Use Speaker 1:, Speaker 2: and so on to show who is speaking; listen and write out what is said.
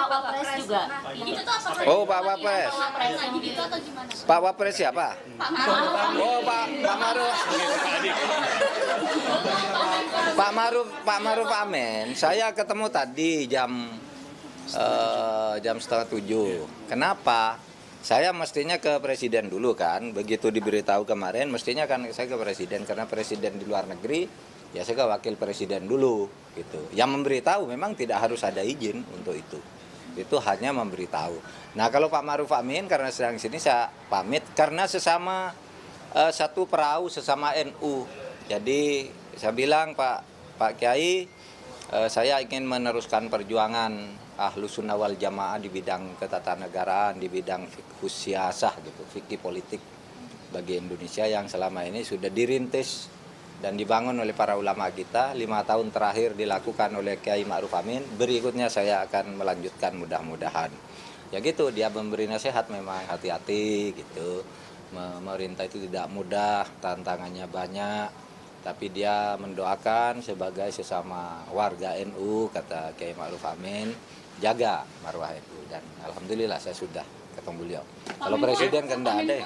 Speaker 1: Pak Wapres juga.
Speaker 2: Itu tuh apa?
Speaker 3: Oh, Pak Wapres.
Speaker 2: Gitu atau gimana?
Speaker 3: Pak Wapres siapa?
Speaker 2: Pak Maruf.
Speaker 3: Oh, Pak Maruf. Pak Maruf Amin. Saya ketemu tadi jam 6:30. Kenapa? Saya mestinya ke presiden dulu kan. Begitu diberitahu kemarin, mestinya kan saya ke presiden karena presiden di luar negeri. Ya saya ke wakil presiden dulu gitu. Yang memberitahu memang tidak harus ada izin untuk itu. Itu hanya memberitahu. Nah kalau Pak Maruf Amin karena sedang sini saya pamit karena sesama satu perahu sesama NU. Jadi saya bilang Pak Kiai, saya ingin meneruskan perjuangan Ahlus Sunnah wal Jamaah di bidang ketatanegaraan, di bidang fikih siasah gitu, fikih politik bagi Indonesia yang selama ini sudah dirintis dan dibangun oleh para ulama kita. 5 tahun terakhir dilakukan oleh Kiai Ma'ruf Amin. Berikutnya saya akan melanjutkan mudah-mudahan. Ya gitu, dia memberi nasihat memang hati-hati gitu. Memerintah itu tidak mudah, tantangannya banyak. Tapi dia mendoakan sebagai sesama warga NU, kata Kiai Ma'ruf Amin, jaga marwah NU. Dan alhamdulillah saya sudah ketemu beliau. Kalau presiden kan tidak ada ya.